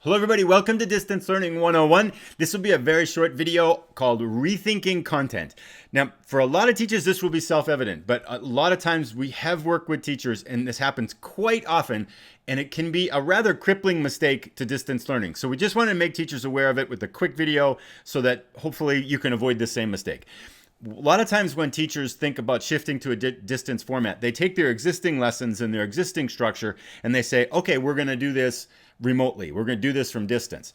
Hello everybody, welcome to Distance Learning 101. This will be a very short video called Rethinking Content. Now, for a lot of teachers, this will be self-evident, but a lot of times we have worked with teachers and this happens quite often, and it can be a rather crippling mistake to distance learning. So we just want to make teachers aware of it with a quick video so that hopefully you can avoid the same mistake. A lot of times when teachers think about shifting to a distance format, they take their existing lessons and their existing structure and they say, okay, we're going to do this remotely. We're going to do this from distance.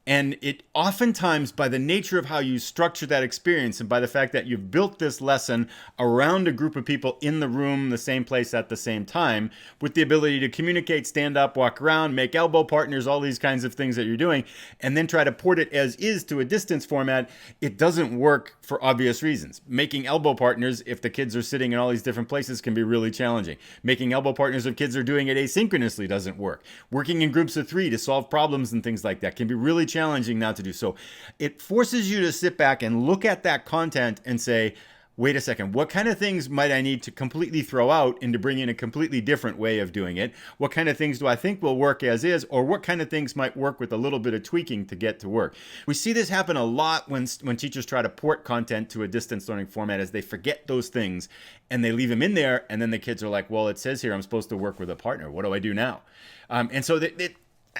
And it oftentimes, by the nature of how you structure that experience and by the fact that you've built this lesson around a group of people in the room, the same place at the same time, with the ability to communicate, stand up, walk around, make elbow partners, all these kinds of things that you're doing, and then try to port it as is to a distance format, it doesn't work for obvious reasons. Making elbow partners, if the kids are sitting in all these different places, can be really challenging. Making elbow partners if kids are doing it asynchronously doesn't work. Working in groups of 3 to solve problems and things like that can be really challenging not to do. So it forces you to sit back and look at that content and say, wait a second, what kind of things might I need to completely throw out and to bring in a completely different way of doing it? What kind of things do I think will work as is, or what kind of things might work with a little bit of tweaking to get to work? We see this happen a lot when teachers try to port content to a distance learning format, as they forget those things and they leave them in there, and then the kids are like, well, it says here I'm supposed to work with a partner. What do I do now? And so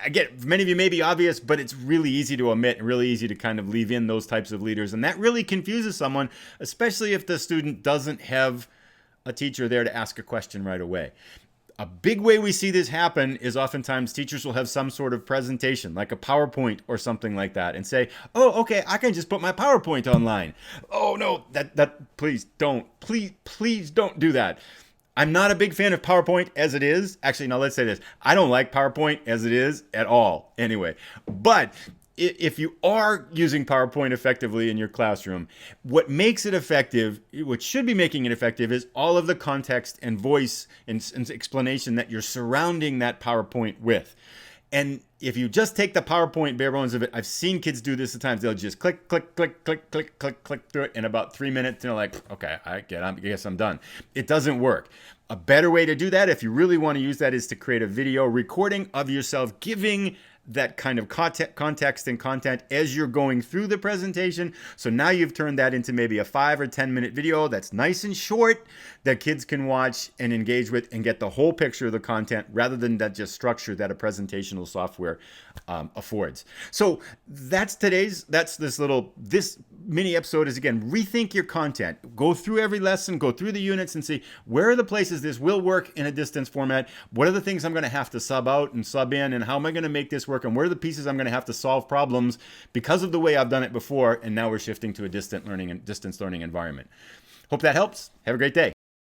again, many of you may be obvious, but it's really easy to omit and really easy to kind of leave in those types of leaders. And that really confuses someone, especially if the student doesn't have a teacher there to ask a question right away. A big way we see this happen is oftentimes teachers will have some sort of presentation, like a PowerPoint or something like that, and say, oh, okay, I can just put my PowerPoint online. Oh, no, please don't do that. I'm not a big fan of PowerPoint as it is. Actually, no, let's say this. I don't like PowerPoint as it is at all anyway. But if you are using PowerPoint effectively in your classroom, what makes it effective, what should be making it effective, is all of the context and voice and explanation that you're surrounding that PowerPoint with. And if you just take the PowerPoint bare bones of it, I've seen kids do this at times. They'll just click through it in about 3 minutes. And they're like, okay, I guess I'm done. It doesn't work. A better way to do that, if you really want to use that, is to create a video recording of yourself giving that kind of context and content as you're going through the presentation. So now you've turned that into maybe a 5 or 10 minute video that's nice and short that kids can watch and engage with and get the whole picture of the content, rather than that just structure that a presentational software affords. So that's this mini episode is, again, rethink your content. Go through every lesson, go through the units and see where are the places this will work in a distance format. What are the things I'm going to have to sub out and sub in, and how am I going to make this work? And where are the pieces I'm going to have to solve problems because of the way I've done it before, and now we're shifting to a distance learning environment. Hope that helps. Have a great day.